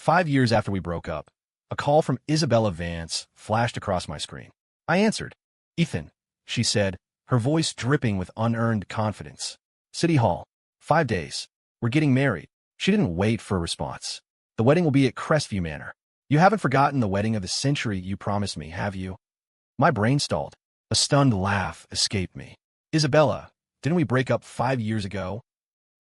5 years after we broke up, a call from Isabella Vance flashed across my screen. I answered. "Ethan," she said, her voice dripping with unearned confidence. "City Hall. 5 days. We're getting married." She didn't wait for a response. "The wedding will be at Crest View Manor. You haven't forgotten the wedding of the century you promised me, have you?" My brain stalled. A stunned laugh escaped me. "Isabella, didn't we break up 5 years ago?"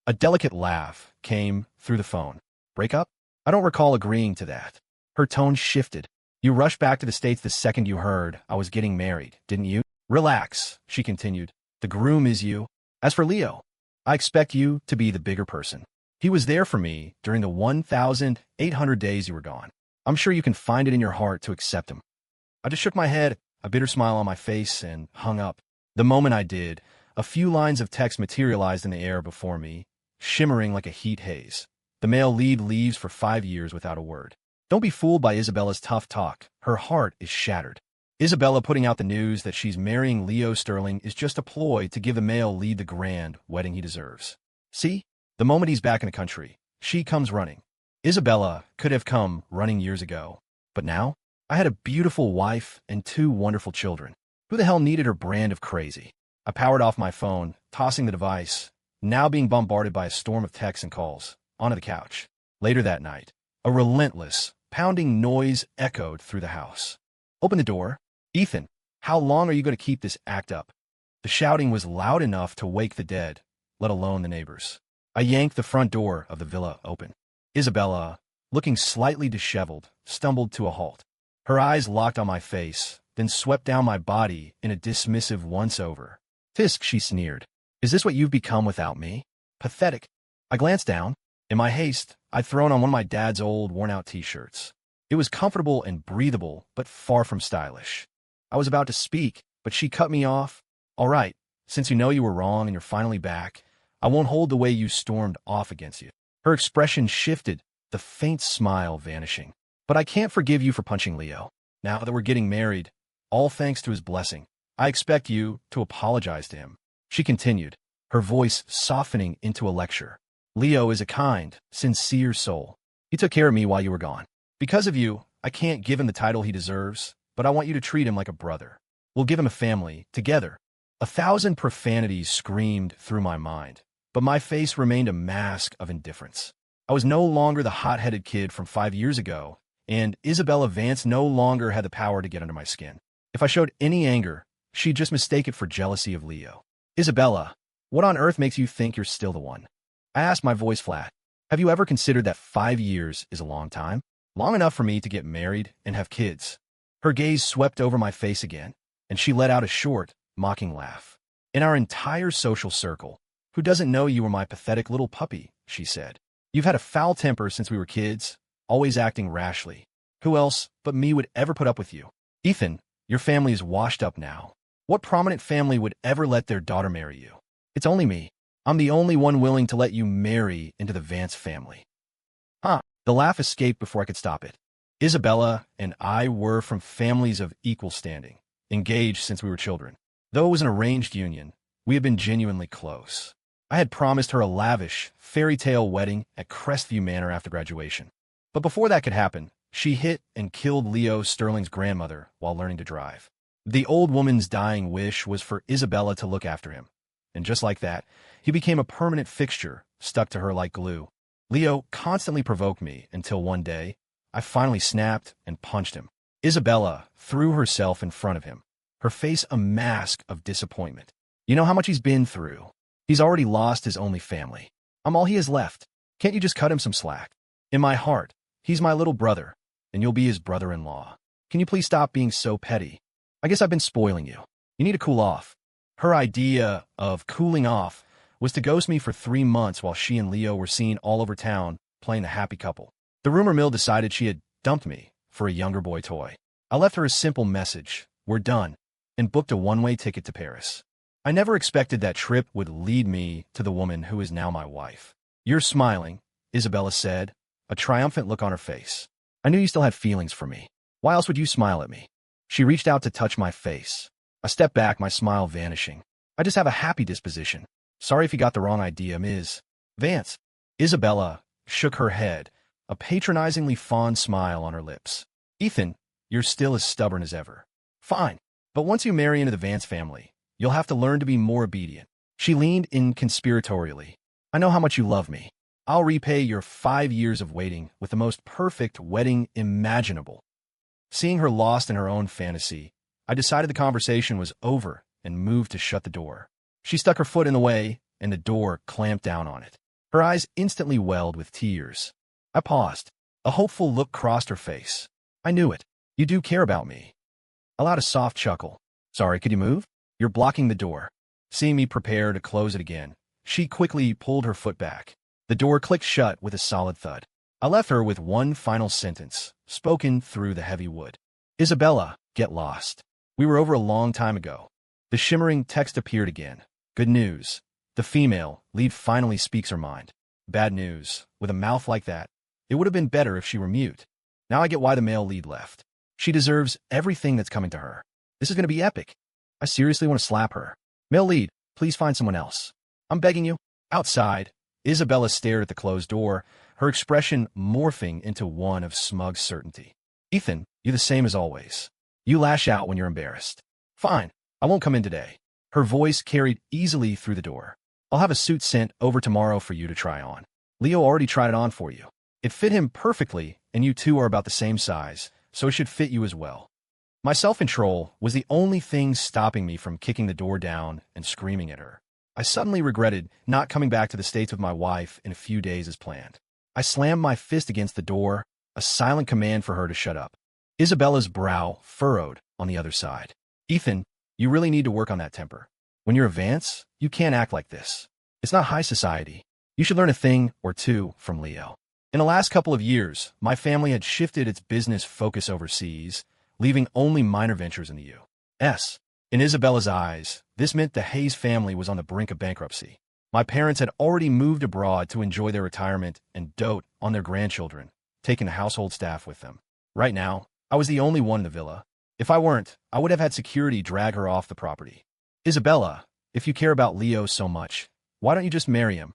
A delicate laugh came through the phone. "Break up? I don't recall agreeing to that." Her tone shifted. "You rushed back to the States the second you heard I was getting married, didn't you?" "Relax," she continued. "The groom is you. As for Leo, I expect you to be the bigger person. He was there for me during the 1,800 days you were gone. I'm sure you can find it in your heart to accept him." I just shook my head, a bitter smile on my face, and hung up. The moment I did, a few lines of text materialized in the air before me, shimmering like a heat haze. "The male lead leaves for 5 years without a word. Don't be fooled by Isabella's tough talk. Her heart is shattered. Isabella putting out the news that she's marrying Leo Sterling is just a ploy to give the male lead the grand wedding he deserves. See? The moment he's back in the country, she comes running. Isabella could have come running years ago. But now, I had a beautiful wife and 2 wonderful children. Who the hell needed her brand of crazy?" I powered off my phone, tossing the device, now being bombarded by a storm of texts and calls, onto the couch. Later that night, a relentless, pounding noise echoed through the house. "Open the door. Ethan, how long are you going to keep this act up?" The shouting was loud enough to wake the dead, let alone the neighbors. I yanked the front door of the villa open. Isabella, looking slightly disheveled, stumbled to a halt. Her eyes locked on my face, then swept down my body in a dismissive once-over. "Fisk," she sneered. "Is this what you've become without me? Pathetic." I glanced down. In my haste, I'd thrown on one of my dad's old, worn-out t-shirts. It was comfortable and breathable, but far from stylish. I was about to speak, but she cut me off. "All right, since you know you were wrong and you're finally back, I won't hold the way you stormed off against you." Her expression shifted, the faint smile vanishing. "But I can't forgive you for punching Leo. Now that we're getting married, all thanks to his blessing, I expect you to apologize to him." She continued, her voice softening into a lecture. "Leo is a kind, sincere soul. He took care of me while you were gone. Because of you, I can't give him the title he deserves, but I want you to treat him like a brother. We'll give him a family, together." 1,000 profanities screamed through my mind, but my face remained a mask of indifference. I was no longer the hot-headed kid from 5 years ago, and Isabella Vance no longer had the power to get under my skin. If I showed any anger, she'd just mistake it for jealousy of Leo. "Isabella, what on earth makes you think you're still the one?" I asked, my voice flat. "Have you ever considered that 5 years is a long time? Long enough for me to get married and have kids?" Her gaze swept over my face again, and she let out a short, mocking laugh. "In our entire social circle, who doesn't know you were my pathetic little puppy?" she said. "You've had a foul temper since we were kids, always acting rashly. Who else but me would ever put up with you? Ethan, your family is washed up now. What prominent family would ever let their daughter marry you? It's only me. I'm the only one willing to let you marry into the Vance family." Huh. The laugh escaped before I could stop it. Isabella and I were from families of equal standing, engaged since we were children. Though it was an arranged union, we had been genuinely close. I had promised her a lavish, fairy tale wedding at Crest View Manor after graduation. But before that could happen, she hit and killed Leo Sterling's grandmother while learning to drive. The old woman's dying wish was for Isabella to look after him. And just like that, he became a permanent fixture, stuck to her like glue. Leo constantly provoked me until one day, I finally snapped and punched him. Isabella threw herself in front of him, her face a mask of disappointment. "You know how much he's been through. He's already lost his only family. I'm all he has left. Can't you just cut him some slack? In my heart, he's my little brother, and you'll be his brother-in-law. Can you please stop being so petty? I guess I've been spoiling you. You need to cool off." Her idea of cooling off was to ghost me for 3 months while she and Leo were seen all over town playing the happy couple. The rumor mill decided she had dumped me for a younger boy toy. I left her a simple message, "We're done," and booked a one-way ticket to Paris. I never expected that trip would lead me to the woman who is now my wife. "You're smiling," Isabella said, a triumphant look on her face. "I knew you still had feelings for me. Why else would you smile at me?" She reached out to touch my face. I stepped back, my smile vanishing. "I just have a happy disposition. Sorry if you got the wrong idea, Ms. Vance." Isabella shook her head, a patronizingly fond smile on her lips. Ethan, you're still as stubborn as ever. Fine, but once you marry into the Vance family, you'll have to learn to be more obedient. She leaned in conspiratorially. I know how much you love me. I'll repay your 5 years of waiting with the most perfect wedding imaginable. Seeing her lost in her own fantasy, I decided the conversation was over and moved to shut the door. She stuck her foot in the way, and the door clamped down on it. Her eyes instantly welled with tears. I paused. A hopeful look crossed her face. I knew it. You do care about me. I allowed a soft chuckle. Sorry, could you move? You're blocking the door. Seeing me prepare to close it again, she quickly pulled her foot back. The door clicked shut with a solid thud. I left her with one final sentence, spoken through the heavy wood. Isabella, get lost. We were over a long time ago. The shimmering text appeared again. Good news. The female lead finally speaks her mind. Bad news. With a mouth like that, it would have been better if she were mute. Now I get why the male lead left. She deserves everything that's coming to her. This is going to be epic. I seriously want to slap her. Male lead, please find someone else. I'm begging you. Outside, Isabella stared at the closed door, her expression morphing into one of smug certainty. Ethan, you're the same as always. You lash out when you're embarrassed. Fine, I won't come in today. Her voice carried easily through the door. I'll have a suit sent over tomorrow for you to try on. Leo already tried it on for you. It fit him perfectly, and you two are about the same size, so it should fit you as well. My self-control was the only thing stopping me from kicking the door down and screaming at her. I suddenly regretted not coming back to the States with my wife in a few days as planned. I slammed my fist against the door, a silent command for her to shut up. Isabella's brow furrowed on the other side. Ethan, you really need to work on that temper. When you're a Vance, you can't act like this. It's not high society. You should learn a thing or two from Leo. In the last couple of years, my family had shifted its business focus overseas, leaving only minor ventures in the U.S. In Isabella's eyes, this meant the Hayes family was on the brink of bankruptcy. My parents had already moved abroad to enjoy their retirement and dote on their grandchildren, taking the household staff with them. Right now, I was the only one in the villa. If I weren't, I would have had security drag her off the property. Isabella, if you care about Leo so much, why don't you just marry him?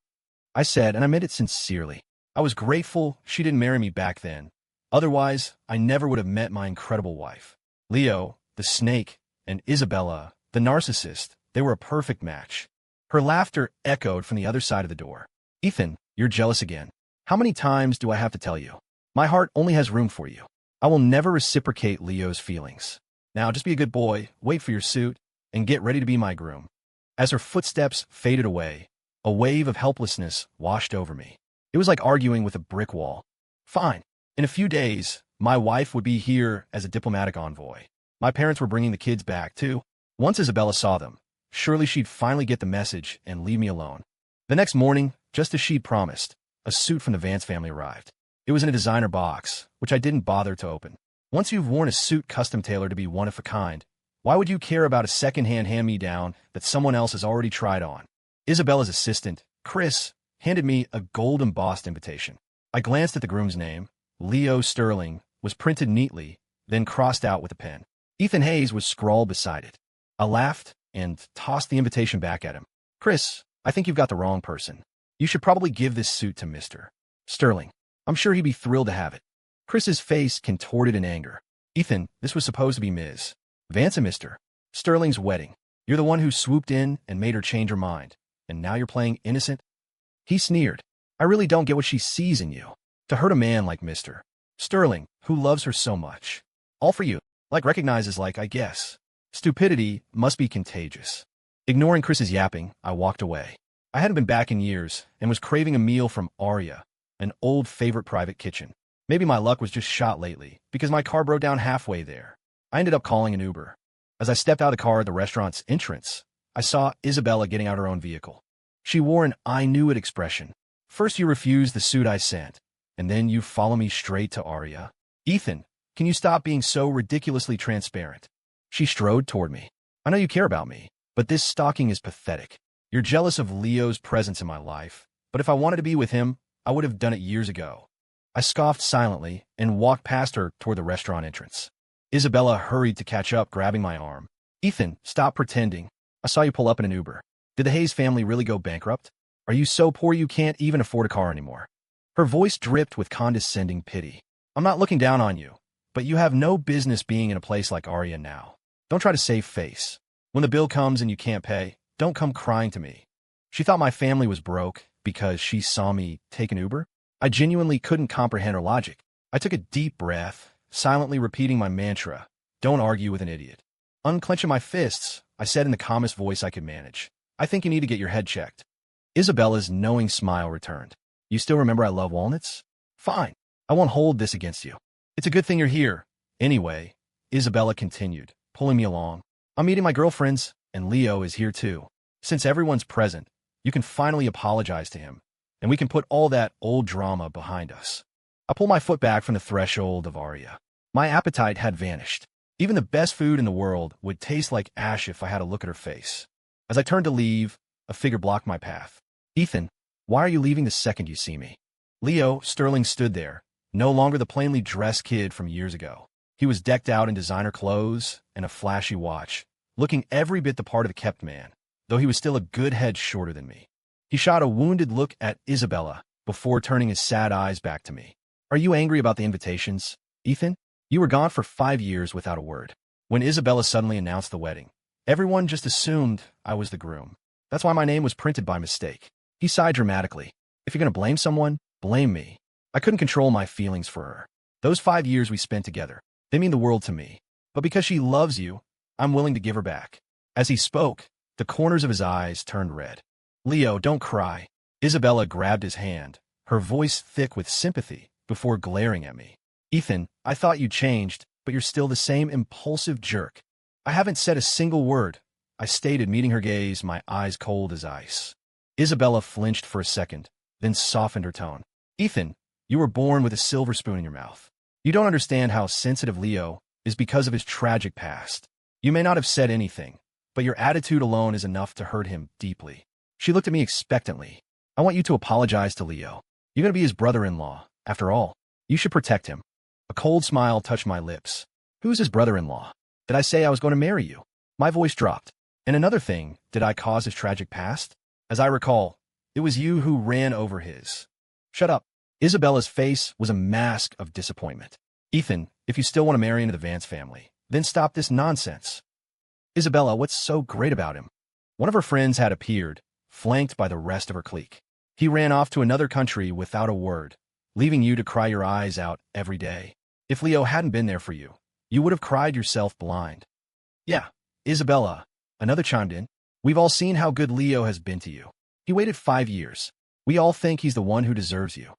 I said, and I meant it sincerely. I was grateful she didn't marry me back then. Otherwise, I never would have met my incredible wife. Leo, the snake, and Isabella, the narcissist, they were a perfect match. Her laughter echoed from the other side of the door. Ethan, you're jealous again. How many times do I have to tell you? My heart only has room for you. I will never reciprocate Leo's feelings. Now just be a good boy, wait for your suit, and get ready to be my groom. As her footsteps faded away, a wave of helplessness washed over me. It was like arguing with a brick wall. Fine. In a few days, my wife would be here as a diplomatic envoy. My parents were bringing the kids back, too. Once Isabella saw them, surely she'd finally get the message and leave me alone. The next morning, just as she'd promised, a suit from the Vance family arrived. It was in a designer box, which I didn't bother to open. Once you've worn a suit custom-tailored to be one of a kind, why would you care about a second-hand hand-me-down that someone else has already tried on? Isabella's assistant, Chris, handed me a gold-embossed invitation. I glanced at the groom's name. Leo Sterling was printed neatly, then crossed out with a pen. Ethan Hayes was scrawled beside it. I laughed and tossed the invitation back at him. Chris, I think you've got the wrong person. You should probably give this suit to Mr. Sterling. I'm sure he'd be thrilled to have it. Chris's face contorted in anger. Ethan, this was supposed to be Ms. Vance and Mr. Sterling's wedding. You're the one who swooped in and made her change her mind, and now you're playing innocent? He sneered. I really don't get what she sees in you. To hurt a man like Mr. Sterling, who loves her so much. All for you. Recognizes I guess. Stupidity must be contagious. Ignoring Chris's yapping, I walked away. I hadn't been back in years and was craving a meal from Aria, an old favorite private kitchen. Maybe my luck was just shot lately, because my car broke down halfway there. I ended up calling an Uber. As I stepped out of the car at the restaurant's entrance, I saw Isabella getting out her own vehicle. She wore an I knew it expression. First you refused the suit I sent, and then you follow me straight to Aria. Ethan, can you stop being so ridiculously transparent? She strode toward me. I know you care about me, but this stalking is pathetic. You're jealous of Leo's presence in my life, but if I wanted to be with him, I would have done it years ago. I scoffed silently and walked past her toward the restaurant entrance. Isabella hurried to catch up, grabbing my arm. Ethan, stop pretending. I saw you pull up in an Uber. Did the Hayes family really go bankrupt? Are you so poor you can't even afford a car anymore? Her voice dripped with condescending pity. I'm not looking down on you, but you have no business being in a place like Aria now. Don't try to save face. When the bill comes and you can't pay, don't come crying to me. She thought my family was broke because she saw me take an Uber? I genuinely couldn't comprehend her logic. I took a deep breath, silently repeating my mantra, don't argue with an idiot. Unclenching my fists, I said in the calmest voice I could manage, I think you need to get your head checked. Isabella's knowing smile returned. You still remember I love walnuts? Fine. I won't hold this against you. It's a good thing you're here. Anyway, Isabella continued, pulling me along. I'm meeting my girlfriends, and Leo is here too. Since everyone's present, you can finally apologize to him, and we can put all that old drama behind us. I pull my foot back from the threshold of Aria. My appetite had vanished. Even the best food in the world would taste like ash if I had a look at her face. As I turned to leave, a figure blocked my path. Ethan, why are you leaving the second you see me? Leo Sterling stood there, no longer the plainly dressed kid from years ago. He was decked out in designer clothes and a flashy watch, looking every bit the part of a kept man, though he was still a good head shorter than me. He shot a wounded look at Isabella before turning his sad eyes back to me. Are you angry about the invitations, Ethan? You were gone for 5 years without a word. When Isabella suddenly announced the wedding, everyone just assumed I was the groom. That's why my name was printed by mistake. He sighed dramatically. If you're going to blame someone, blame me. I couldn't control my feelings for her. Those 5 years we spent together, they mean the world to me. But because she loves you, I'm willing to give her back. As he spoke, the corners of his eyes turned red. Leo, don't cry. Isabella grabbed his hand, her voice thick with sympathy, before glaring at me. Ethan, I thought you changed, but you're still the same impulsive jerk. I haven't said a single word, I stated, meeting her gaze, my eyes cold as ice. Isabella flinched for a second, then softened her tone. Ethan, you were born with a silver spoon in your mouth. You don't understand how sensitive Leo is because of his tragic past. You may not have said anything, but your attitude alone is enough to hurt him deeply. She looked at me expectantly. I want you to apologize to Leo. You're going to be his brother-in-law. After all, you should protect him. A cold smile touched my lips. Who's his brother-in-law? Did I say I was going to marry you? My voice dropped. And another thing, did I cause his tragic past? As I recall, it was you who ran over his. Shut up. Isabella's face was a mask of disappointment. Ethan, if you still want to marry into the Vance family, then stop this nonsense. Isabella, what's so great about him? One of her friends had appeared, flanked by the rest of her clique. He ran off to another country without a word, leaving you to cry your eyes out every day. If Leo hadn't been there for you, you would have cried yourself blind. Yeah, Isabella, another chimed in. We've all seen how good Leo has been to you. He waited 5 years. We all think he's the one who deserves you.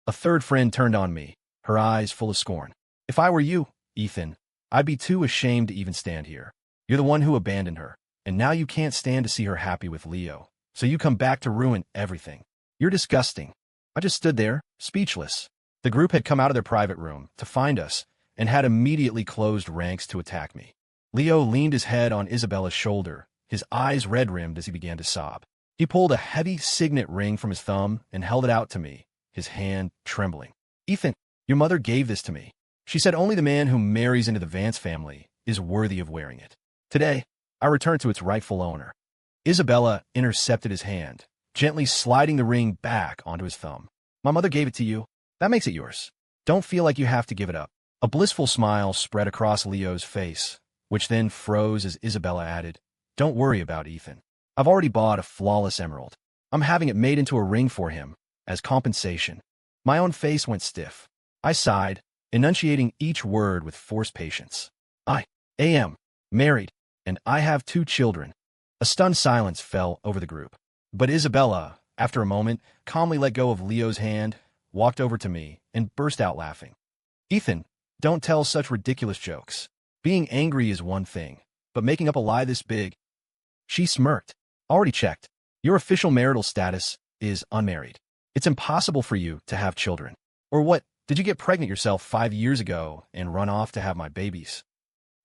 A third friend turned on me, her eyes full of scorn. If I were you, Ethan, I'd be too ashamed to even stand here. You're the one who abandoned her, and now you can't stand to see her happy with Leo, so you come back to ruin everything. You're disgusting. I just stood there, speechless. The group had come out of their private room to find us and had immediately closed ranks to attack me. Leo leaned his head on Isabella's shoulder, his eyes red-rimmed as he began to sob. He pulled a heavy signet ring from his thumb and held it out to me, his hand trembling. Ethan, your mother gave this to me. She said only the man who marries into the Vance family is worthy of wearing it. Today, I return to its rightful owner. Isabella intercepted his hand, gently sliding the ring back onto his thumb. My mother gave it to you. That makes it yours. Don't feel like you have to give it up. A blissful smile spread across Leo's face, which then froze as Isabella added, Don't worry about Ethan. I've already bought a flawless emerald. I'm having it made into a ring for him, as compensation. My own face went stiff. I sighed, enunciating each word with forced patience. I am married, and I have 2 children. A stunned silence fell over the group. But Isabella, after a moment, calmly let go of Leo's hand, walked over to me, and burst out laughing. Ethan, don't tell such ridiculous jokes. Being angry is one thing, but making up a lie this big... She smirked. Already checked. Your official marital status is unmarried. It's impossible for you to have children. Or what, did you get pregnant yourself 5 years ago and run off to have my babies?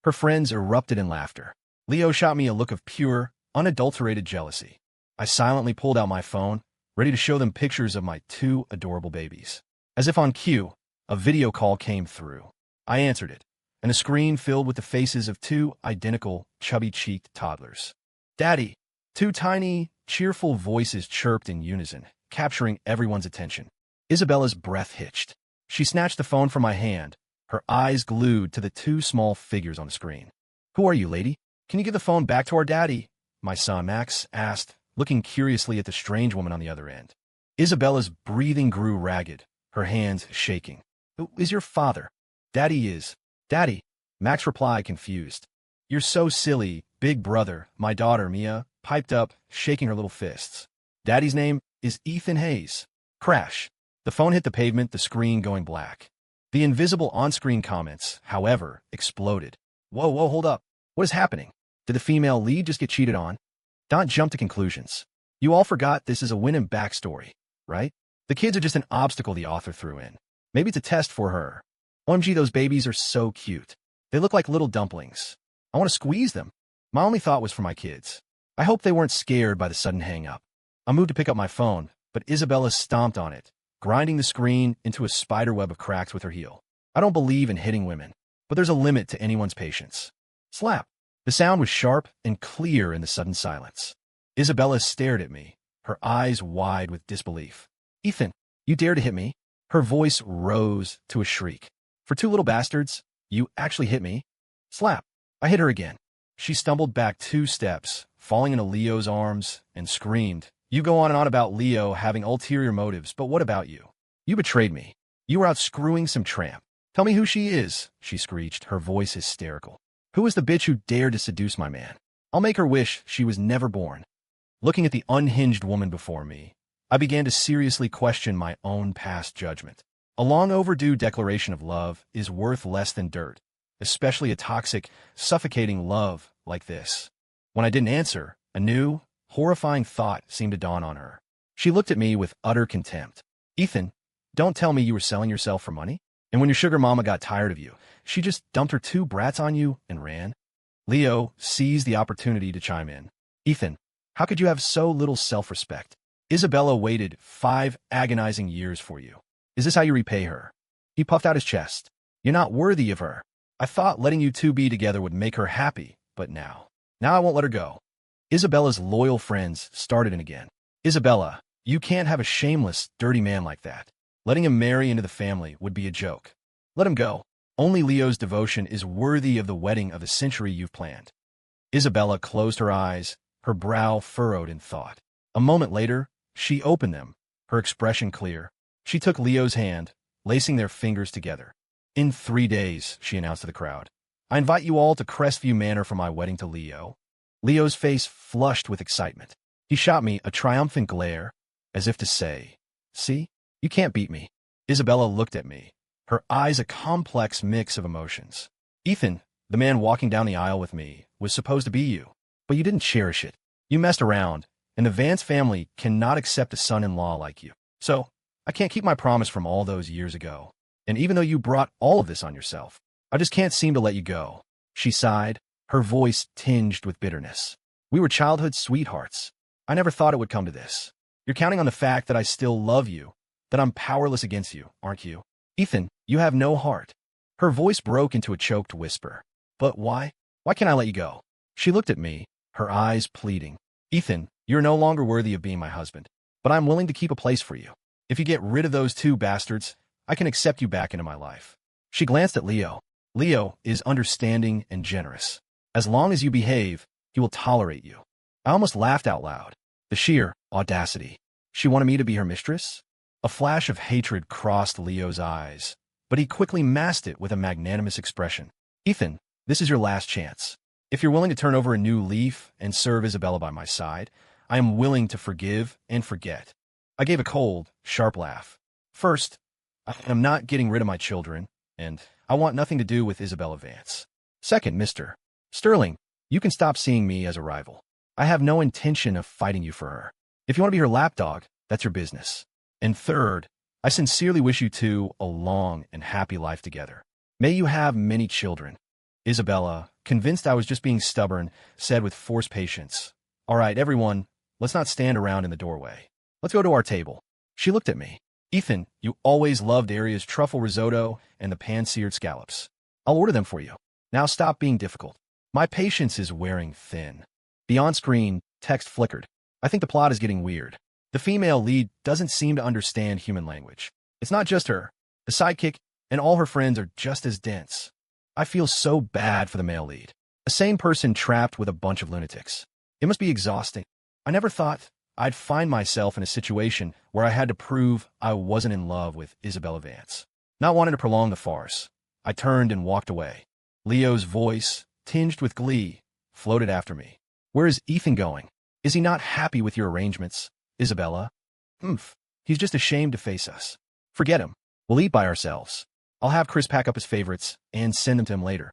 Her friends erupted in laughter. Leo shot me a look of pure, unadulterated jealousy. I silently pulled out my phone, ready to show them pictures of my 2 adorable babies. As if on cue, a video call came through. I answered it, and a screen filled with the faces of 2 identical, chubby-cheeked toddlers. Daddy! 2 tiny, cheerful voices chirped in unison, capturing everyone's attention. Isabella's breath hitched. She snatched the phone from my hand, her eyes glued to the two small figures on the screen. "Who are you, lady? Can you give the phone back to our daddy?" my son Max asked, looking curiously at the strange woman on the other end. Isabella's breathing grew ragged, her hands shaking. "Who is your father?" "Daddy is." "Daddy?" Max replied, confused. "You're so silly, big brother," my daughter Mia piped up, shaking her little fists. "Daddy's name is Ethan Hayes." Crash. The phone hit the pavement, the screen going black. The invisible on-screen comments, however, exploded. Whoa, hold up. What is happening? Did the female lead just get cheated on? Don't jump to conclusions. You all forgot this is a win and backstory, right? The kids are just an obstacle the author threw in. Maybe it's a test for her. OMG, those babies are so cute. They look like little dumplings. I want to squeeze them. My only thought was for my kids. I hope they weren't scared by the sudden hang-up. I moved to pick up my phone, but Isabella stomped on it, grinding the screen into a spiderweb of cracks with her heel. I don't believe in hitting women, but there's a limit to anyone's patience. Slap. The sound was sharp and clear in the sudden silence. Isabella stared at me, her eyes wide with disbelief. "Ethan, you dare to hit me?" Her voice rose to a shriek. "For two little bastards, you actually hit me?" Slap. I hit her again. She stumbled back 2 steps, falling into Leo's arms, and screamed. "You go on and on about Leo having ulterior motives, but what about you? You betrayed me. You were out screwing some tramp. Tell me who she is," she screeched, her voice hysterical. "Who is the bitch who dared to seduce my man? I'll make her wish she was never born." Looking at the unhinged woman before me, I began to seriously question my own past judgment. A long overdue declaration of love is worth less than dirt, especially a toxic, suffocating love like this. When I didn't answer, a new, horrifying thought seemed to dawn on her. She looked at me with utter contempt. "Ethan, don't tell me you were selling yourself for money? And when your sugar mama got tired of you, she just dumped her 2 brats on you and ran?" Leo seized the opportunity to chime in. "Ethan, how could you have so little self-respect? Isabella waited 5 agonizing years for you. Is this how you repay her?" He puffed out his chest. "You're not worthy of her. I thought letting you 2 be together would make her happy, but now I won't let her go." Isabella's loyal friends started in again. "Isabella, you can't have a shameless, dirty man like that. Letting him marry into the family would be a joke. Let him go. Only Leo's devotion is worthy of the wedding of the century you've planned." Isabella closed her eyes, her brow furrowed in thought. A moment later, she opened them, her expression clear. She took Leo's hand, lacing their fingers together. "In 3 days," she announced to the crowd, "I invite you all to Crest View Manor for my wedding to Leo." Leo's face flushed with excitement. He shot me a triumphant glare, as if to say, "See, you can't beat me." Isabella looked at me, her eyes a complex mix of emotions. "Ethan, the man walking down the aisle with me, was supposed to be you, but you didn't cherish it. You messed around, and the Vance family cannot accept a son-in-law like you. So, I can't keep my promise from all those years ago. And even though you brought all of this on yourself, I just can't seem to let you go." She sighed, her voice tinged with bitterness. "We were childhood sweethearts. I never thought it would come to this. You're counting on the fact that I still love you, that I'm powerless against you, aren't you? Ethan, you have no heart." Her voice broke into a choked whisper. "But why? Why can't I let you go?" She looked at me, her eyes pleading. "Ethan, you're no longer worthy of being my husband, but I'm willing to keep a place for you. If you get rid of those 2 bastards, I can accept you back into my life." She glanced at Leo. "Leo is understanding and generous. As long as you behave, he will tolerate you." I almost laughed out loud. The sheer audacity. She wanted me to be her mistress? A flash of hatred crossed Leo's eyes, but he quickly masked it with a magnanimous expression. "Ethan, this is your last chance. If you're willing to turn over a new leaf and serve Isabella by my side, I am willing to forgive and forget." I gave a cold, sharp laugh. "First, I am not getting rid of my children, and I want nothing to do with Isabella Vance. Second, Mr. Sterling, you can stop seeing me as a rival. I have no intention of fighting you for her. If you want to be her lapdog, that's your business. And third, I sincerely wish you 2 a long and happy life together. May you have many children." Isabella, convinced I was just being stubborn, said with forced patience, "All right, everyone, let's not stand around in the doorway. Let's go to our table." She looked at me. "Ethan, you always loved Aria's truffle risotto and the pan-seared scallops. I'll order them for you. Now stop being difficult. My patience is wearing thin." The on-screen text flickered. "I think the plot is getting weird. The female lead doesn't seem to understand human language. It's not just her. The sidekick and all her friends are just as dense. I feel so bad for the male lead. A sane person trapped with a bunch of lunatics. It must be exhausting. I never thought I'd find myself in a situation where I had to prove I wasn't in love with Isabella Vance. Not wanting to prolong the farce, I turned and walked away. Leo's voice, tinged with glee, floated after me. Where is Ethan going? Is he not happy with your arrangements, Isabella? Humph. He's just ashamed to face us. Forget him. We'll eat by ourselves. I'll have Chris pack up his favorites and send them to him later.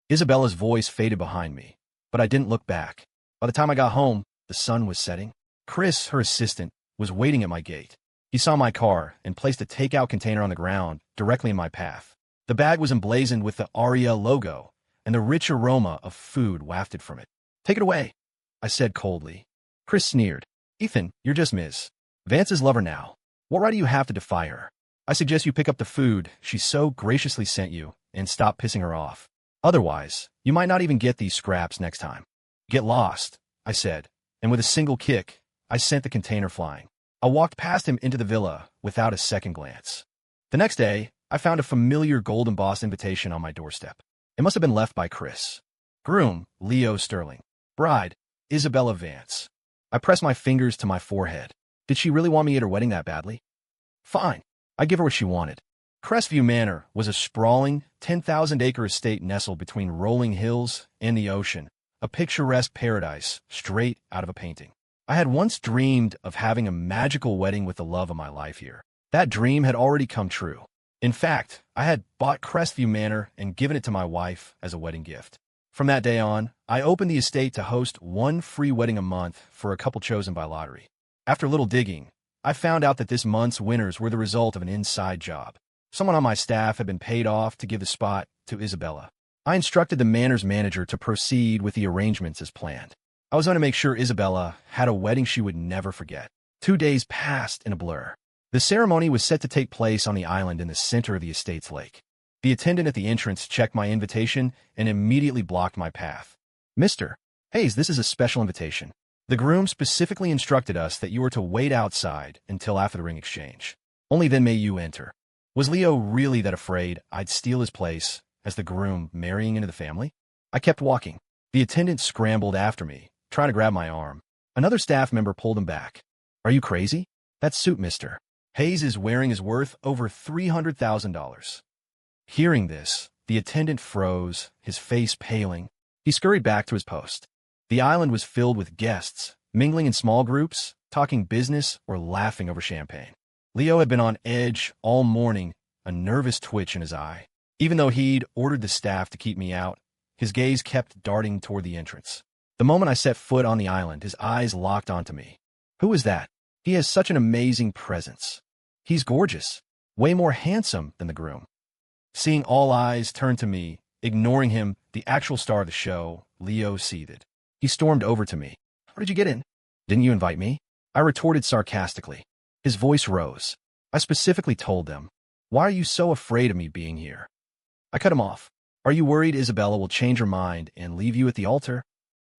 Isabella's voice faded behind me, but I didn't look back. By the time I got home, the sun was setting. Chris, her assistant, was waiting at my gate. He saw my car and placed a takeout container on the ground directly in my path. The bag was emblazoned with the Aria logo, and the rich aroma of food wafted from it. Take it away, I said coldly. Chris sneered. Ethan, you're just Ms. Vance's lover now. What right do you have to defy her? I suggest you pick up the food she so graciously sent you and stop pissing her off. Otherwise, you might not even get these scraps next time. Get lost, I said, and with a single kick, I sent the container flying. I walked past him into the villa without a second glance. The next day, I found a familiar gold embossed invitation on my doorstep. It must have been left by Chris. Groom, Leo Sterling. Bride, Isabella Vance. I pressed my fingers to my forehead. Did she really want me at her wedding that badly? Fine. I'd give her what she wanted. Crest View Manor was a sprawling, 10,000-acre estate nestled between rolling hills and the ocean, a picturesque paradise straight out of a painting. I had once dreamed of having a magical wedding with the love of my life here. That dream had already come true. In fact, I had bought Crest View Manor and given it to my wife as a wedding gift. From that day on, I opened the estate to host one free wedding a month for a couple chosen by lottery. After a little digging, I found out that this month's winners were the result of an inside job. Someone on my staff had been paid off to give the spot to Isabella. I instructed the manor's manager to proceed with the arrangements as planned. I was going to make sure Isabella had a wedding she would never forget. 2 days passed in a blur. The ceremony was set to take place on the island in the center of the estate's lake. The attendant at the entrance checked my invitation and immediately blocked my path. Mr. Hayes, this is a special invitation. The groom specifically instructed us that you were to wait outside until after the ring exchange. Only then may you enter. Was Leo really that afraid I'd steal his place as the groom marrying into the family? I kept walking. The attendant scrambled after me, trying to grab my arm. Another staff member pulled him back. Are you crazy? That suit, Mr. Hayes is wearing is worth over $300,000. Hearing this, the attendant froze, his face paling. He scurried back to his post. The island was filled with guests, mingling in small groups, talking business or laughing over champagne. Leo had been on edge all morning, a nervous twitch in his eye. Even though he'd ordered the staff to keep me out, his gaze kept darting toward the entrance. The moment I set foot on the island, his eyes locked onto me. Who is that? He has such an amazing presence. He's gorgeous, way more handsome than the groom. Seeing all eyes turn to me, ignoring him, the actual star of the show, Leo seethed. He stormed over to me. How did you get in? Didn't you invite me? I retorted sarcastically. His voice rose. I specifically told them, why are you so afraid of me being here? I cut him off. Are you worried Isabella will change her mind and leave you at the altar?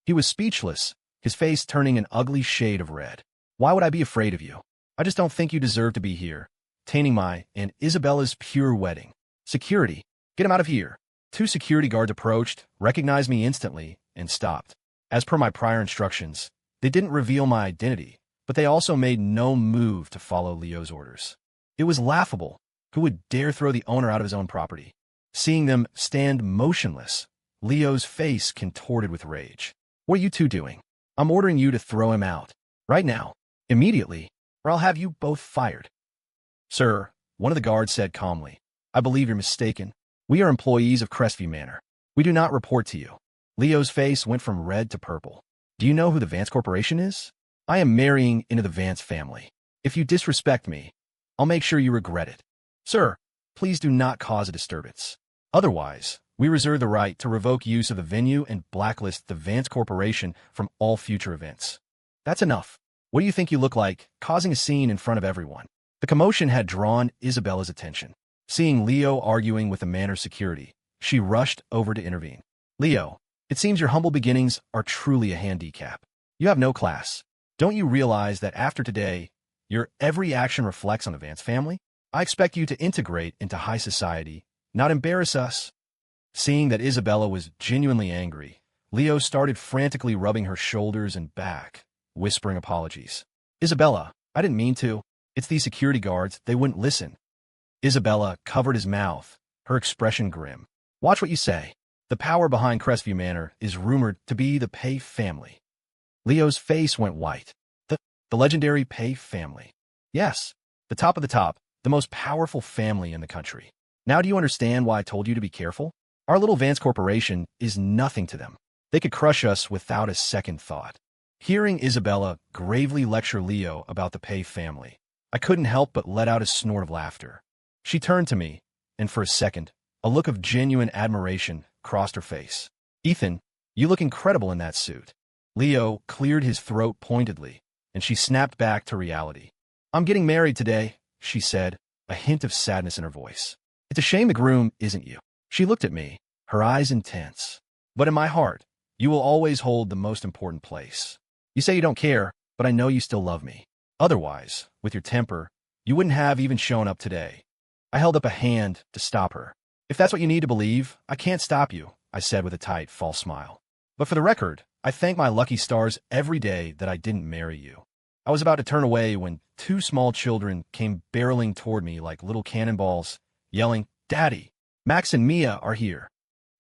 He was speechless, his face turning an ugly shade of red. Why would I be afraid of you? I just don't think you deserve to be here, tainting my and Isabella's pure wedding. Security, get him out of here. 2 security guards approached, recognized me instantly, and stopped. As per my prior instructions, they didn't reveal my identity, but they also made no move to follow Leo's orders. It was laughable. Who would dare throw the owner out of his own property? Seeing them stand motionless, Leo's face contorted with rage. What are you two doing? I'm ordering you to throw him out. Right now. Immediately, or I'll have you both fired. Sir, one of the guards said calmly, I believe you're mistaken. We are employees of Crestview Manor. We do not report to you. Leo's face went from red to purple. Do you know who the Vance Corporation is? I am marrying into the Vance family. If you disrespect me, I'll make sure you regret it. Sir, please do not cause a disturbance. Otherwise, we reserve the right to revoke use of the venue and blacklist the Vance Corporation from all future events. That's enough. What do you think you look like, causing a scene in front of everyone? The commotion had drawn Isabella's attention. Seeing Leo arguing with the manor's security, she rushed over to intervene. Leo, it seems your humble beginnings are truly a handicap. You have no class. Don't you realize that after today, your every action reflects on the Vance family? I expect you to integrate into high society, not embarrass us. Seeing that Isabella was genuinely angry, Leo started frantically rubbing her shoulders and back, whispering apologies. Isabella, I didn't mean to. It's these security guards, they wouldn't listen. Isabella covered his mouth, her expression grim. Watch what you say. The power behind Crestview Manor is rumored to be the Pay family. Leo's face went white. The legendary Pay family. Yes, the top of the top, the most powerful family in the country. Now do you understand why I told you to be careful? Our little Vance Corporation is nothing to them. They could crush us without a second thought. Hearing Isabella gravely lecture Leo about the Pay family, I couldn't help but let out a snort of laughter. She turned to me, and for a second, a look of genuine admiration crossed her face. Ethan, you look incredible in that suit. Leo cleared his throat pointedly, and she snapped back to reality. I'm getting married today, she said, a hint of sadness in her voice. It's a shame the groom isn't you. She looked at me, her eyes intense. But in my heart, you will always hold the most important place. You say you don't care, but I know you still love me. Otherwise, with your temper, you wouldn't have even shown up today. I held up a hand to stop her. If that's what you need to believe, I can't stop you, I said with a tight, false smile. But for the record, I thank my lucky stars every day that I didn't marry you. I was about to turn away when two small children came barreling toward me like little cannonballs, yelling, Daddy, Max and Mia are here.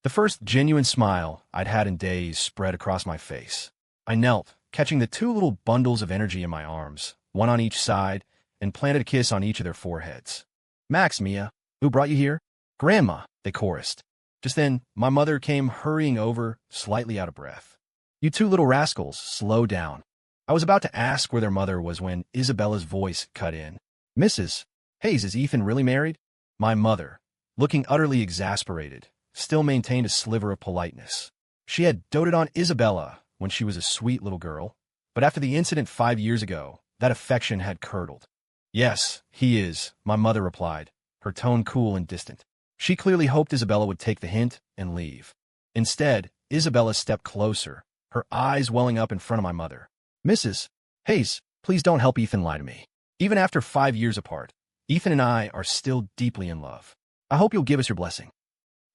The first genuine smile I'd had in days spread across my face. I knelt, catching the two little bundles of energy in my arms, one on each side, and planted a kiss on each of their foreheads. Max, Mia, who brought you here? Grandma, they chorused. Just then, my mother came hurrying over, slightly out of breath. You two little rascals, slow down. I was about to ask where their mother was when Isabella's voice cut in. Mrs. Hayes, is Ethan really married? My mother, looking utterly exasperated, still maintained a sliver of politeness. She had doted on Isabella when she was a sweet little girl, but after the incident 5 years ago, that affection had curdled. Yes, he is, my mother replied, her tone cool and distant. She clearly hoped Isabella would take the hint and leave. Instead, Isabella stepped closer, her eyes welling up in front of my mother. Mrs. Hayes, please don't help Ethan lie to me. Even after 5 years apart, Ethan and I are still deeply in love. I hope you'll give us your blessing.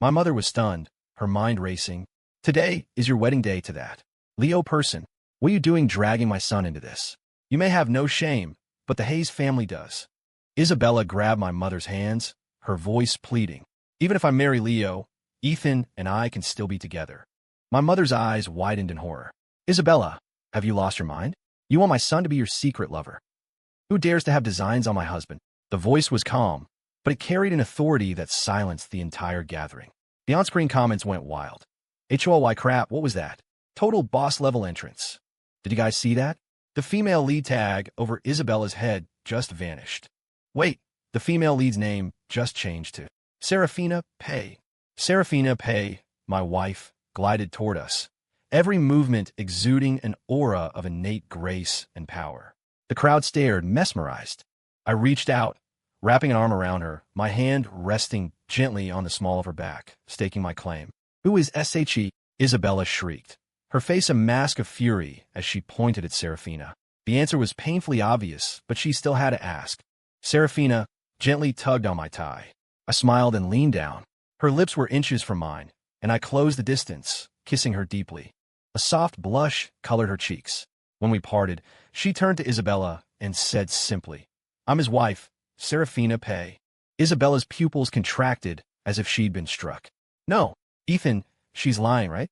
My mother was stunned, her mind racing. Today is your wedding day to that. Leo person, what are you doing dragging my son into this? You may have no shame, but the Hayes family does. Isabella grabbed my mother's hands, her voice pleading. Even if I marry Leo, Ethan and I can still be together. My mother's eyes widened in horror. Isabella, have you lost your mind? You want my son to be your secret lover? Who dares to have designs on my husband? The voice was calm, but it carried an authority that silenced the entire gathering. The on-screen comments went wild. HOLY crap, what was that? Total boss-level entrance. Did you guys see that? The female lead tag over Isabella's head just vanished. Wait, the female lead's name just changed to Saraphina Pay. Saraphina Pay, my wife, glided toward us, every movement exuding an aura of innate grace and power. The crowd stared, mesmerized. I reached out, wrapping an arm around her, my hand resting gently on the small of her back, staking my claim. Who is SHE? Isabella shrieked, her face a mask of fury as she pointed at Saraphina. The answer was painfully obvious, but she still had to ask. Saraphina gently tugged on my tie. I smiled and leaned down. Her lips were inches from mine, and I closed the distance, kissing her deeply. A soft blush colored her cheeks. When we parted, she turned to Isabella and said simply, I'm his wife, Saraphina Pay. Isabella's pupils contracted as if she'd been struck. No, Ethan, she's lying, right?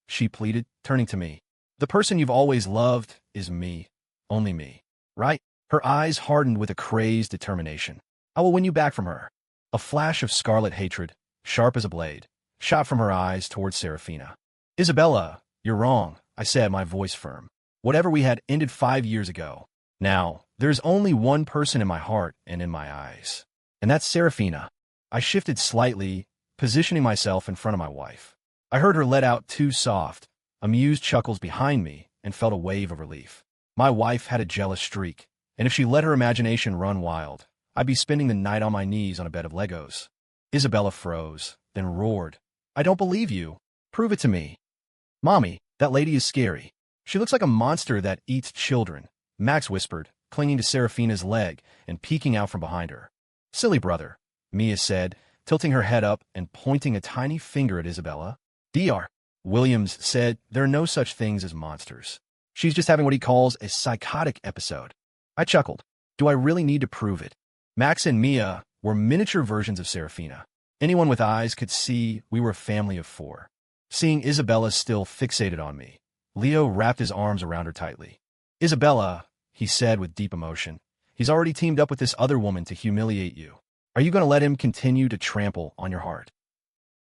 She pleaded, turning to me. The person you've always loved is me, only me, right? Her eyes hardened with a crazed determination. I will win you back from her. A flash of scarlet hatred, sharp as a blade, shot from her eyes towards Saraphina. Isabella, you're wrong, I said, my voice firm. Whatever we had ended 5 years ago. Now, there's only one person in my heart and in my eyes. And that's Saraphina. I shifted slightly, positioning myself in front of my wife. I heard her let out two soft, amused chuckles behind me and felt a wave of relief. My wife had a jealous streak, and if she let her imagination run wild, I'd be spending the night on my knees on a bed of Legos. Isabella froze, then roared. I don't believe you. Prove it to me. Mommy, that lady is scary. She looks like a monster that eats children, Max whispered, clinging to Seraphina's leg and peeking out from behind her. Silly brother, Mia said, tilting her head up and pointing a tiny finger at Isabella. Dr. Williams said there are no such things as monsters. She's just having what he calls a psychotic episode. I chuckled. Do I really need to prove it? Max and Mia were miniature versions of Saraphina. Anyone with eyes could see we were a family of four. Seeing Isabella still fixated on me, Leo wrapped his arms around her tightly. Isabella, he said with deep emotion, he's already teamed up with this other woman to humiliate you. Are you going to let him continue to trample on your heart?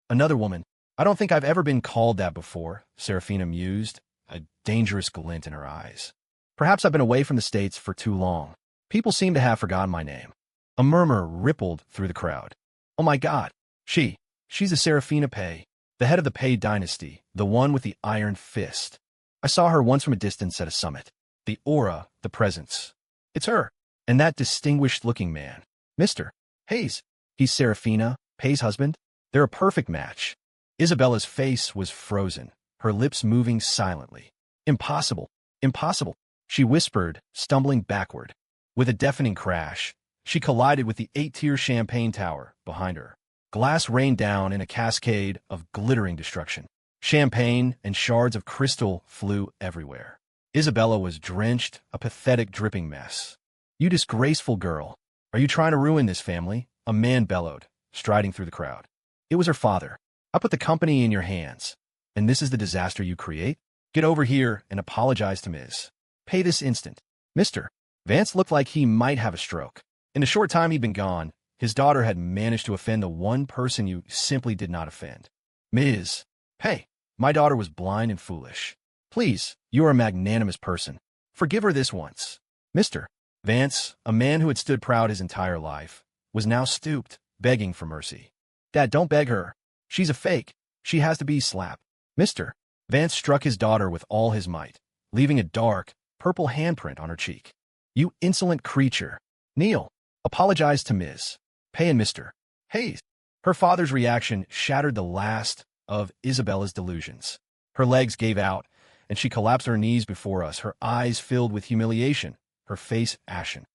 Another woman? I don't think I've ever been called that before, Saraphina mused, a dangerous glint in her eyes. Perhaps I've been away from the States for too long. People seem to have forgotten my name. A murmur rippled through the crowd. Oh my God, she's the Saraphina Pei, the head of the Pei dynasty, the one with the iron fist. I saw her once from a distance at a summit. The aura, the presence. It's her. And that distinguished-looking man. Mr. Hayes. He's Saraphina, Pei's husband. They're a perfect match. Isabella's face was frozen, her lips moving silently. Impossible. Impossible, she whispered, stumbling backward. With a deafening crash, she collided with the 8-tier champagne tower behind her. Glass rained down in a cascade of glittering destruction. Champagne and shards of crystal flew everywhere. Isabella was drenched, a pathetic dripping mess. You disgraceful girl. Are you trying to ruin this family? A man bellowed, striding through the crowd. It was her father. I put the company in your hands. And this is the disaster you create? Get over here and apologize to Ms. Pay this instant. Mr. Vance looked like he might have a stroke. In the short time he'd been gone, his daughter had managed to offend the one person you simply did not offend. Ms. Pei, my daughter was blind and foolish. Please, you are a magnanimous person. Forgive her this once. Mr. Vance, a man who had stood proud his entire life, was now stooped, begging for mercy. Dad, don't beg her. She's a fake. She has to be slapped. Mr. Vance struck his daughter with all his might, leaving a dark, purple handprint on her cheek. You insolent creature. Kneel. Apologize to Ms. Pei and Mr. Hayes. Her father's reaction shattered the last of Isabella's delusions. Her legs gave out, and she collapsed her knees before us, her eyes filled with humiliation, her face ashen.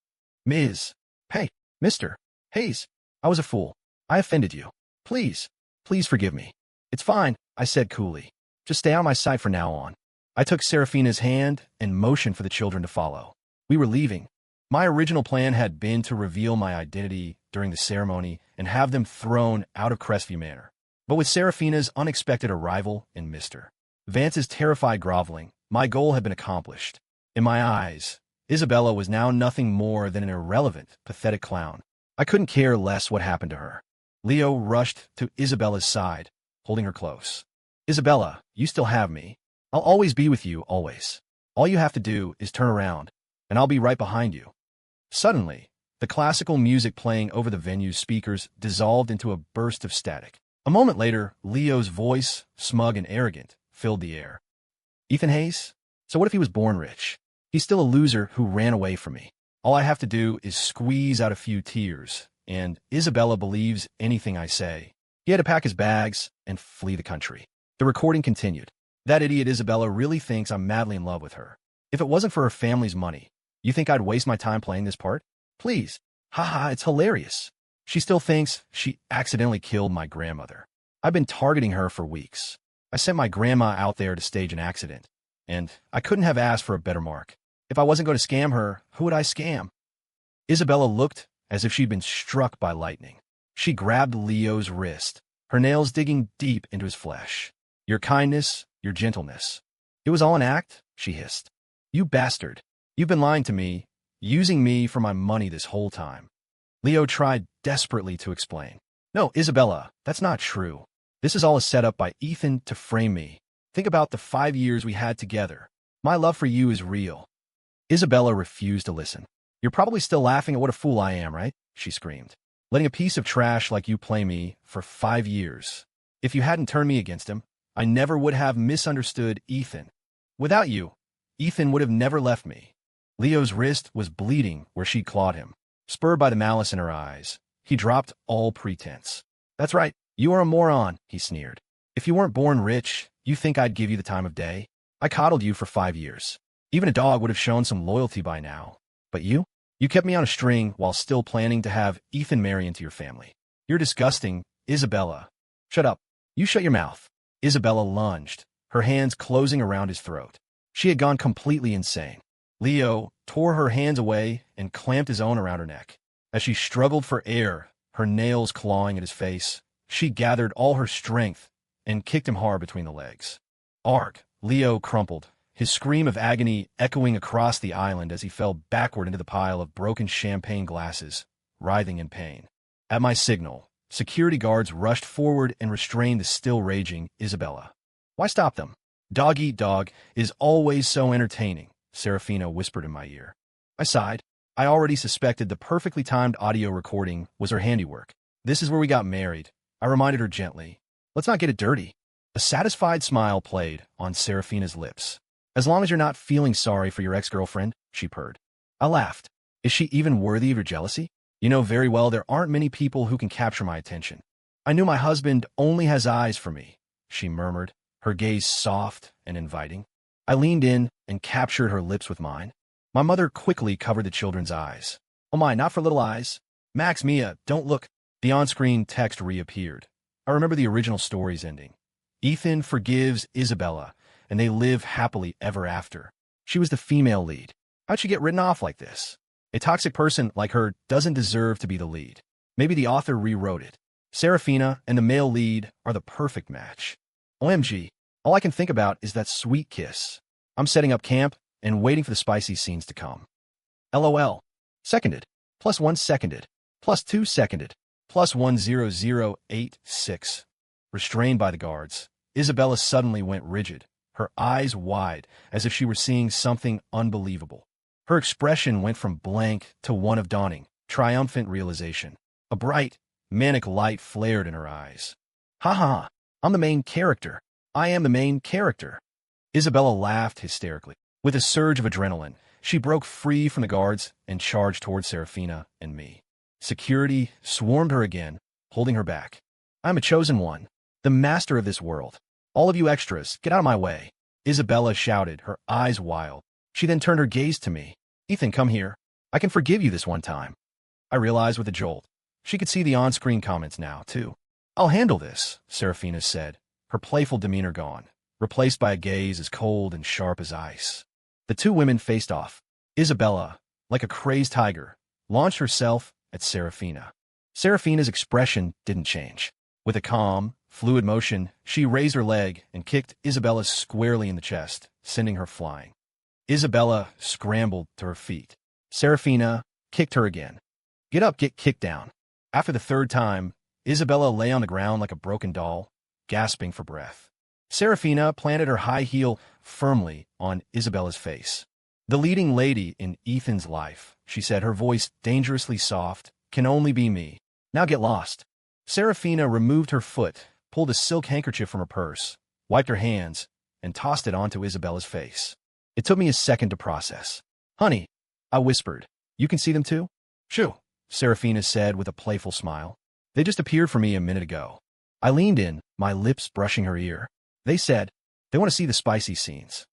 Ms. Pei, Mr. Hayes, I was a fool. I offended you. Please forgive me. It's fine, I said coolly. Just stay out of my sight from now on. I took Saraphina's hand and motioned for the children to follow. We were leaving. My original plan had been to reveal my identity during the ceremony and have them thrown out of Crest View Manor. But with Saraphina's unexpected arrival and Mr. Vance's terrified groveling, my goal had been accomplished. In my eyes, Isabella was now nothing more than an irrelevant, pathetic clown. I couldn't care less what happened to her. Leo rushed to Isabella's side, holding her close. Isabella, you still have me. I'll always be with you, always. All you have to do is turn around, and I'll be right behind you. Suddenly, the classical music playing over the venue's speakers dissolved into a burst of static. A moment later, Leo's voice, smug and arrogant, filled the air. Ethan Hayes? So what if he was born rich? He's still a loser who ran away from me. All I have to do is squeeze out a few tears, and Isabella believes anything I say. He had to pack his bags and flee the country. The recording continued. That idiot Isabella really thinks I'm madly in love with her. If it wasn't for her family's money, you think I'd waste my time playing this part? Please. Haha, it's hilarious. She still thinks she accidentally killed my grandmother. I've been targeting her for weeks. I sent my grandma out there to stage an accident, and I couldn't have asked for a better mark. If I wasn't going to scam her, who would I scam? Isabella looked as if she'd been struck by lightning. She grabbed Leo's wrist, her nails digging deep into his flesh. Your kindness, your gentleness. It was all an act, she hissed. You bastard. You've been lying to me, using me for my money this whole time. Leo tried desperately to explain. No, Isabella, that's not true. This is all a setup by Ethan to frame me. Think about the 5 years we had together. My love for you is real. Isabella refused to listen. You're probably still laughing at what a fool I am, right? She screamed. Letting a piece of trash like you play me for 5 years. If you hadn't turned me against him, I never would have misunderstood Ethan. Without you, Ethan would have never left me. Leo's wrist was bleeding where she clawed him. Spurred by the malice in her eyes, he dropped all pretense. That's right, you are a moron, he sneered. If you weren't born rich, you think I'd give you the time of day? I coddled you for 5 years. Even a dog would have shown some loyalty by now. But you You kept me on a string while still planning to have Ethan marry into your family. You're disgusting, Isabella. Shut up. You shut your mouth. Isabella lunged, her hands closing around his throat. She had gone completely insane. Leo tore her hands away and clamped his own around her neck. As she struggled for air, her nails clawing at his face, she gathered all her strength and kicked him hard between the legs. Arg! Leo crumpled, his scream of agony echoing across the island as he fell backward into the pile of broken champagne glasses, writhing in pain. At my signal, security guards rushed forward and restrained the still raging Isabella. Why stop them? Dog eat dog is always so entertaining, Saraphina whispered in my ear. I sighed. I already suspected the perfectly timed audio recording was her handiwork. This is where we got married, I reminded her gently. Let's not get it dirty. A satisfied smile played on Saraphina's lips. As long as you're not feeling sorry for your ex-girlfriend, she purred. I laughed. Is she even worthy of your jealousy? You know very well there aren't many people who can capture my attention. I knew my husband only has eyes for me, she murmured, her gaze soft and inviting. I leaned in and captured her lips with mine. My mother quickly covered the children's eyes. Oh my, not for little eyes. Max, Mia, don't look. The on-screen text reappeared. I remember the original story's ending. Ethan forgives Isabella, and they live happily ever after. She was the female lead. How'd she get written off like this? A toxic person like her doesn't deserve to be the lead. Maybe the author rewrote it. Saraphina and the male lead are the perfect match. OMG, all I can think about is that sweet kiss. I'm setting up camp and waiting for the spicy scenes to come. LOL. Seconded. +1 seconded. +2 seconded. +10086. Restrained by the guards, Isabella suddenly went rigid, her eyes wide as if she were seeing something unbelievable. Her expression went from blank to one of dawning, triumphant realization. A bright, manic light flared in her eyes. Ha ha, I'm the main character. I am the main character. Isabella laughed hysterically. With a surge of adrenaline, she broke free from the guards and charged toward Saraphina and me. Security swarmed her again, holding her back. I'm a chosen one, the master of this world. All of you extras, get out of my way. Isabella shouted, her eyes wild. She then turned her gaze to me. Ethan, come here. I can forgive you this one time. I realized with a jolt. She could see the on-screen comments now, too. I'll handle this, Saraphina said, her playful demeanor gone, replaced by a gaze as cold and sharp as ice. The two women faced off. Isabella, like a crazed tiger, launched herself at Saraphina. Saraphina's expression didn't change. With a calm, fluid motion, she raised her leg and kicked Isabella squarely in the chest, sending her flying. Isabella scrambled to her feet. Saraphina kicked her again. Get up, get kicked down. After the third time, Isabella lay on the ground like a broken doll, gasping for breath. Saraphina planted her high heel firmly on Isabella's face. The leading lady in Ethan's life, she said, her voice dangerously soft, can only be me. Now get lost. Saraphina removed her foot, pulled a silk handkerchief from her purse, wiped her hands, and tossed it onto Isabella's face. It took me a second to process. Honey, I whispered. You can see them too? Shoo, Saraphina said with a playful smile. They just appeared for me a minute ago. I leaned in, my lips brushing her ear. They said, they want to see the spicy scenes.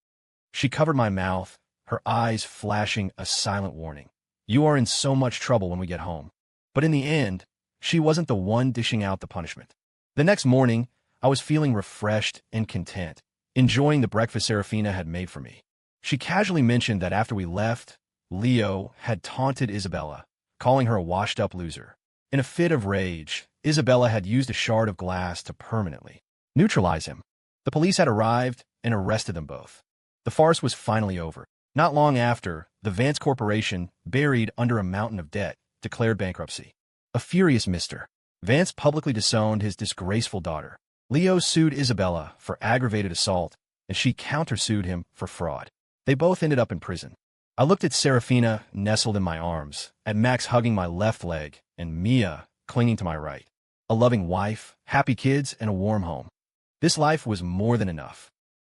She covered my mouth, her eyes flashing a silent warning. You are in so much trouble when we get home. But in the end, she wasn't the one dishing out the punishment. The next morning, I was feeling refreshed and content, enjoying the breakfast Saraphina had made for me. She casually mentioned that after we left, Leo had taunted Isabella, calling her a washed-up loser. In a fit of rage, Isabella had used a shard of glass to permanently neutralize him. The police had arrived and arrested them both. The farce was finally over. Not long after, the Vance Corporation, buried under a mountain of debt, declared bankruptcy. A furious Mr. Vance publicly disowned his disgraceful daughter. Leo sued Isabella for aggravated assault, and she countersued him for fraud. They both ended up in prison. I looked at Saraphina nestled in my arms, at Max hugging my left leg, and Mia clinging to my right. A loving wife, happy kids, and a warm home. This life was more than enough.